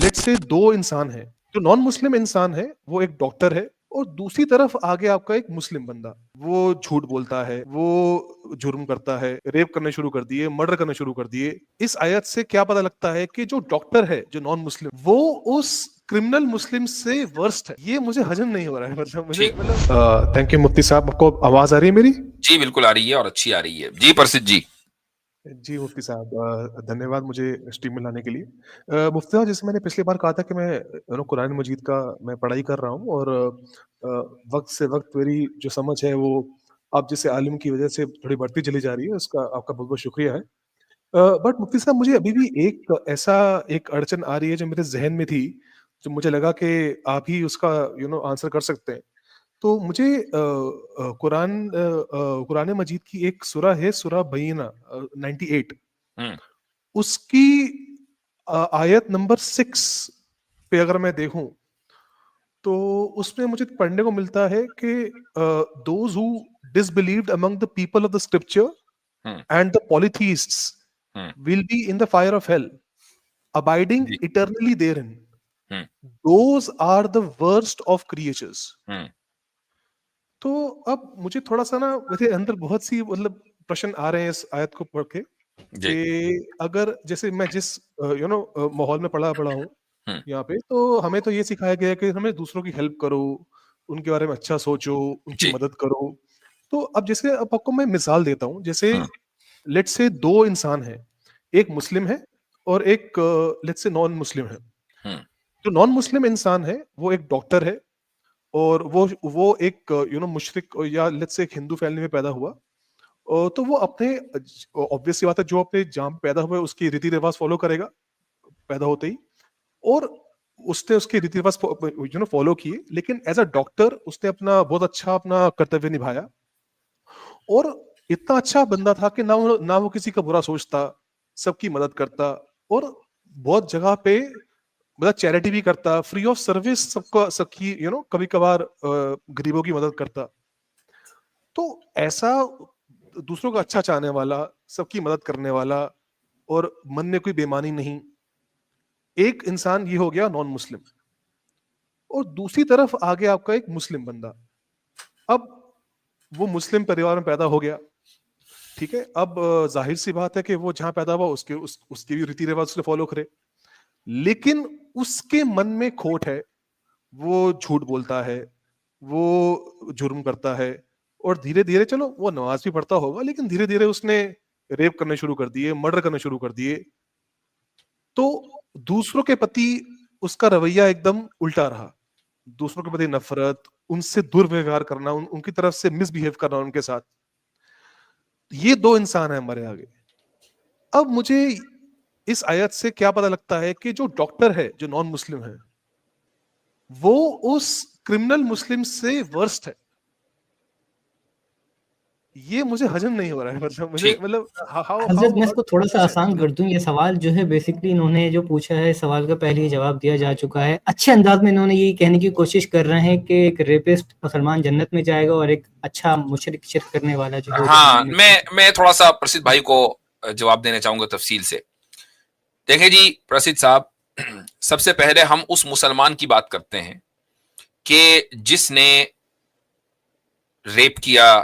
Late سے دو انسان ہیں. جو نان مسلم انسان ہے وہ ایک ڈاکٹر ہے اور دوسری طرف آگے آپ کا ایک مسلم بندہ, وہ جھوٹ بولتا ہے, وہ جرم کرتا ہے, ریپ کرنے شروع کر دیے, مرڈر کرنے شروع کر دیے. اس آیت سے کیا پتہ لگتا ہے کہ جو ڈاکٹر ہے جو نان مسلم وہ اس کرمنل مسلم سے ورسٹ ہے. یہ مجھے ہضم نہیں ہو رہا ہے. مطلب تھینک یو مفتی صاحب. آپ کو آواز آ رہی ہے میری؟ جی بالکل آ رہی ہے اور اچھی آ رہی ہے. جی پرسد جی. جی مفتی صاحب دھنیہ واد مجھے اسٹریم میں لانے کے لیے. مفتی صاحب جیسے میں نے پچھلی بار کہا تھا کہ میں قرآن مجید کا میں پڑھائی کر رہا ہوں اور وقت سے وقت میری جو سمجھ ہے وہ آپ جیسے عالم کی وجہ سے تھوڑی بڑھتی چلی جا رہی ہے. اس کا آپ کا بہت بہت شکریہ ہے. بٹ مفتی صاحب مجھے ابھی بھی ایک اڑچن آ رہی ہے جو میرے ذہن میں تھی, جو مجھے لگا کہ آپ ہی اس کا آنسر کر سکتے ہیں. تو مجھے قرآن مجید کی ایک سورہ ہے, سورہ بینہ 98, اس کی آیت نمبر 6 پہ اگر میں دیکھوں تو اس میں مجھے پڑھنے کو ملتا ہے کہ those who disbelieved among the people of the scripture and the polytheists will be in the fire of hell, abiding eternally therein. Those are the worst of creatures. تو اب مجھے تھوڑا سا نا میرے اندر بہت سی مطلب پرشن آ رہے ہیں اس آیت کو پڑھ کے کہ اگر جیسے میں جس ماحول میں پڑھا ہوں یہاں پہ, تو ہمیں تو یہ سکھایا گیا ہے کہ ہمیں دوسروں کی ہیلپ کرو, ان کے بارے میں اچھا سوچو, ان کی مدد کرو. تو اب جیسے اب آپ کو میں مثال دیتا ہوں. جیسے لیٹ سے دو انسان ہیں, ایک مسلم ہے اور ایک لیٹ سے نان مسلم ہے. جو نان مسلم انسان ہے وہ ایک ڈاکٹر ہے اور وہ ایک مشرک یا لیٹ سے ایک ہندو فیملی میں پیدا ہوا. تو وہ اپنے obvious سی بات ہے جو اپنے جہاں پیدا ہوا ہے اس کی ریتی رواج فالو کرے گا پیدا ہوتے ہی, اور اس نے اس کے ریتی رواج فالو کیے. لیکن ایز اے ڈاکٹر اس نے اپنا بہت اچھا اپنا کرتویہ نبھایا اور اتنا اچھا بندہ تھا کہ نہ وہ کسی کا برا سوچتا, سب کی مدد کرتا اور بہت جگہ پہ مطلب چیریٹی بھی کرتا, فری آف سروس سب کی کبھی کبھار غریبوں کی مدد کرتا. تو ایسا دوسروں کا اچھا چاہنے والا, سب کی مدد کرنے والا اور من میں کوئی بےمانی نہیں, ایک انسان یہ ہو گیا نان مسلم. اور دوسری طرف آگے آپ کا ایک مسلم بندہ. اب وہ مسلم پریوار میں پیدا ہو گیا, ٹھیک ہے. اب ظاہر سی بات ہے کہ وہ جہاں پیدا ہوا اس کی بھی ریتی رواج سے فالو کرے, لیکن اس کے من میں کھوٹ ہے, وہ جھوٹ بولتا ہے, وہ جرم کرتا ہے, اور دھیرے دھیرے چلو وہ نماز بھی پڑھتا ہوگا لیکن دھیرے دھیرے اس نے ریپ کرنے شروع کر دیے, مرڈر کرنے شروع کر دیے. تو دوسروں کے پتی اس کا رویہ ایک دم الٹا رہا, دوسروں کے پتی نفرت, ان سے درویوہار کرنا, ان کی طرف سے مس بہیو کرنا ان کے ساتھ. یہ دو انسان ہیں ہمارے آگے. اب مجھے اس آیت سے کیا پتہ لگتا ہے کہ جو ڈاکٹر ہے جو نان مسلم ہے وہ اس کرمنل مسلم سے ورسٹ ہے. یہ مجھے ہضم نہیں ہو رہا ہے. حضرت میں اس کو تھوڑا سا آسان کر دوں. یہ سوال جو ہے بیسکلی انہوں نے جو پوچھا ہے سوال کا پہلے ہی جواب دیا جا چکا ہے. اچھے انداز میں انہوں نے یہ کہنے کی کوشش کر رہے ہیں کہ ایک ریپسٹ مسلمان جنت میں جائے گا اور ایک اچھا مشرک شرک کرنے والا جو ہے. ہاں میں تھوڑا سا پرسد بھائی کو جواب دینا چاہوں گا تفصیل سے. دیکھیں جی پرسد صاحب, سب سے پہلے ہم اس مسلمان کی بات کرتے ہیں کہ جس نے ریپ کیا,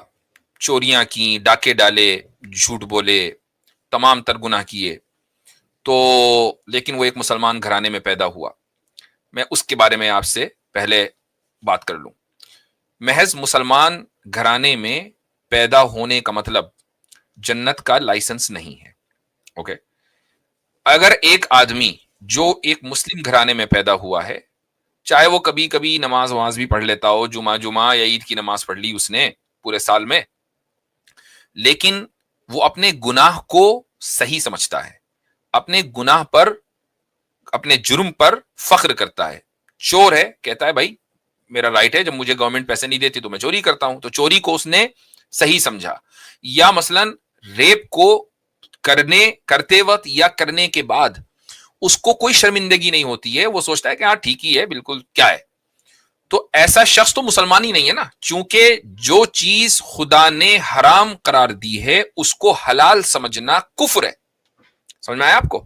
چوریاں کی, ڈاکے ڈالے, جھوٹ بولے, تمام تر گناہ کیے, تو لیکن وہ ایک مسلمان گھرانے میں پیدا ہوا. میں اس کے بارے میں آپ سے پہلے بات کر لوں. محض مسلمان گھرانے میں پیدا ہونے کا مطلب جنت کا لائسنس نہیں ہے. اوکے, اگر ایک آدمی جو ایک مسلم گھرانے میں پیدا ہوا ہے, چاہے وہ کبھی کبھی نماز وماز بھی پڑھ لیتا ہو, جمعہ یا عید کی نماز پڑھ لی اس نے پورے سال میں, لیکن وہ اپنے گناہ کو صحیح سمجھتا ہے, اپنے گناہ پر, اپنے جرم پر فخر کرتا ہے. چور ہے, کہتا ہے بھائی میرا رائٹ ہے, جب مجھے گورنمنٹ پیسے نہیں دیتی تو میں چوری کرتا ہوں, تو چوری کو اس نے صحیح سمجھا. یا مثلا ریپ کو کرتے وقت یا کرنے کے بعد اس کو کوئی شرمندگی نہیں ہوتی ہے, وہ سوچتا ہے کہ ہاں ٹھیک ہی ہے, بالکل کیا ہے. تو ایسا شخص تو مسلمان ہی نہیں ہے نا, چونکہ جو چیز خدا نے حرام قرار دی ہے اس کو حلال سمجھنا کفر ہے. سمجھ میں آیا آپ کو؟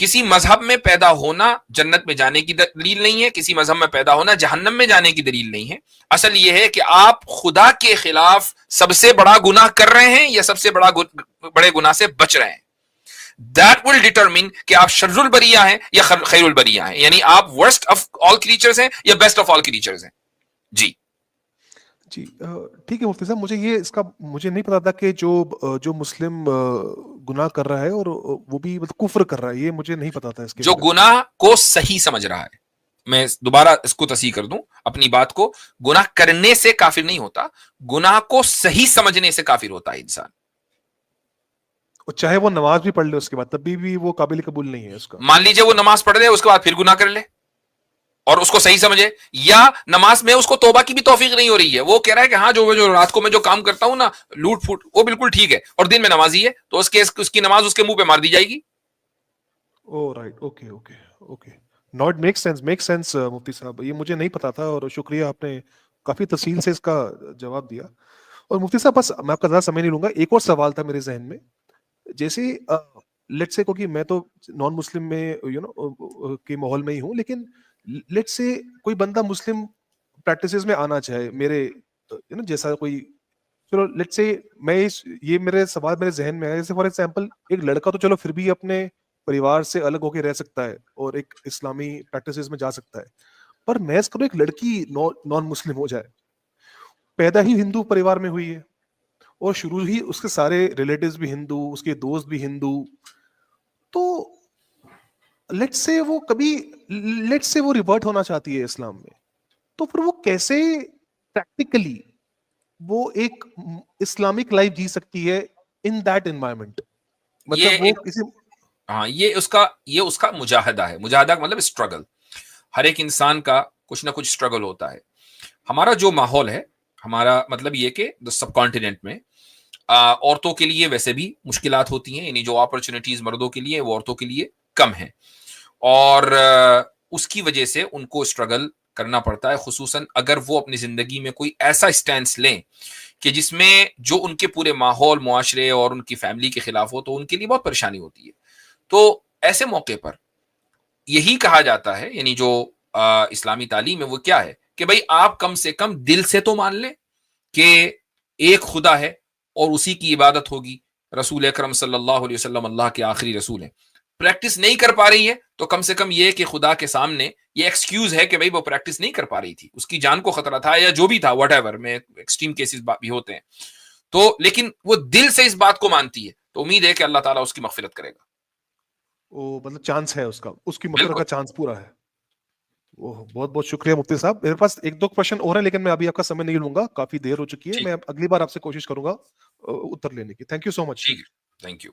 کسی مذہب میں پیدا ہونا جنت میں جانے کی دلیل نہیں ہے, کسی مذہب میں پیدا ہونا جہنم میں جانے کی دلیل نہیں ہے. اصل یہ ہے کہ آپ خدا کے خلاف سب سے بڑا گناہ کر رہے ہیں یا سب سے بڑے گناہ سے بچ رہے ہیں. That will determine کہ آپ شر البریہ ہیں یا خیر البریہ ہیں, یعنی آپ worst of all creatures ہیں یا best of all creatures ہیں. جی جی ٹھیک ہے مفتی صاحب, مجھے یہ اس کا مجھے نہیں پتا تھا کہ جو مسلم گناہ کر رہا ہے اور وہ بھی کفر کر رہا ہے, یہ مجھے نہیں پتا تھا. اس کے جو گناہ کو صحیح سمجھ رہا ہے, میں دوبارہ اس کو تصحیح کر دوں اپنی بات کو, گناہ کرنے سے کافر نہیں ہوتا, گناہ کو صحیح سمجھنے سے کافر ہوتا ہے انسان. چاہے وہ نماز بھی پڑھ لے اس کے بعد تب بھی وہ قابل قبول نہیں ہے اس کا. مان لیجئے وہ نماز پڑھ لے اس کے بعد پھر گناہ کر لے اور اس کو صحیح سمجھے, یا نماز میں اس کو توبہ کی بھی توفیق نہیں ہو رہی ہے, وہ کہہ رہا ہے کہ ہاں جو رات کو میں جو کام کرتا ہوں نا لوٹ پھوٹ وہ بالکل ٹھیک ہے, اور دن میں نمازی ہے, تو اس کی نماز اس کے منہ پہ مار دی جائے گی. Oh right, okay okay okay, not make sense مفتی صاحب, یہ مجھے نہیں پتا تھا اور شکریہ, آپ نے کافی تفصیل سے اس کا جواب دیا. اور مفتی صاحب بس میں آپ کا زیادہ سمجھ نہیں لوں گا, ایک اور سوال تھا میرے ذہن میں. جیسے لیٹ سے, کیونکہ میں تو نان مسلم میں کے ماحول میں ہی ہوں, لیکن لیٹ سے کوئی بندہ مسلم پریکٹسز میں آنا چاہے میرے جیسا کوئی, چلو لیٹ سے میں یہ میرے سوال میرے ذہن میں ہے, جیسے فار ایگزامپل ایک لڑکا تو چلو پھر بھی اپنے پریوار سے الگ ہو کے رہ سکتا ہے اور ایک اسلامی پریکٹسز میں جا سکتا ہے, پر محض کرو ایک لڑکی نان مسلم ہو جائے, پیدا ہی ہندو پریوار میں ہوئی ہے اور شروع ہی اس کے سارے ریلیٹیوز بھی ہندو, اس کے دوست بھی ہندو, تو لیٹ سے وہ ریورٹ ہونا چاہتی ہے اسلام میں, تو پھر وہ کیسے پریکٹیکلی وہ ایک اسلامک لائف جی سکتی ہے ان دیٹ انوائرمنٹ؟ مطلب وہ کسی ہاں یہ اس کا مجاہدہ ہے. مجاہدہ مطلب اسٹرگل. ہر ایک انسان کا کچھ نہ کچھ اسٹرگل ہوتا ہے. ہمارا جو ماحول ہے, ہمارا مطلب یہ کہ سب کانٹیننٹ میں عورتوں کے لیے ویسے بھی مشکلات ہوتی ہیں, یعنی جو اپرچونٹیز مردوں کے لیے وہ عورتوں کے لیے کم ہیں, اور اس کی وجہ سے ان کو اسٹرگل کرنا پڑتا ہے, خصوصاً اگر وہ اپنی زندگی میں کوئی ایسا اسٹینس لیں کہ جس میں جو ان کے پورے ماحول, معاشرے اور ان کی فیملی کے خلاف ہو, تو ان کے لیے بہت پریشانی ہوتی ہے. تو ایسے موقع پر یہی کہا جاتا ہے, یعنی جو اسلامی تعلیم ہے وہ کیا ہے کہ بھائی آپ کم سے کم دل سے تو مان لیں کہ ایک خدا ہے اور اسی کی عبادت ہوگی, رسول اکرم صلی اللہ علیہ وسلم اللہ کے آخری رسول ہیں. پریکٹس نہیں کر پا رہی ہے تو کم سے کم یہ کہ خدا کے سامنے یہ ایکسکیوز ہے کہ بھائی وہ پریکٹس نہیں کر پا رہی تھی, اس کی جان کو خطرہ تھا یا جو بھی تھا, واٹ ایور, میں ایکسٹریم کیسز بھی ہوتے ہیں, تو لیکن وہ دل سے اس بات کو مانتی ہے, تو امید ہے کہ اللہ تعالیٰ اس کی مغفرت کرے گا. مطلب چانس ہے اس کی مغفرت کا چانس پورا ہے. بہت بہت شکریہ مفتی صاحب. میرے پاس ایک دو کوشچن اور ہیں لیکن میں ابھی آپ کا سمے نہیں لوں گا, کافی دیر ہو چکی ہے, میں اگلی بار آپ سے کوشش کروں گا اتر لینے کی. Thank you so much. Thank you.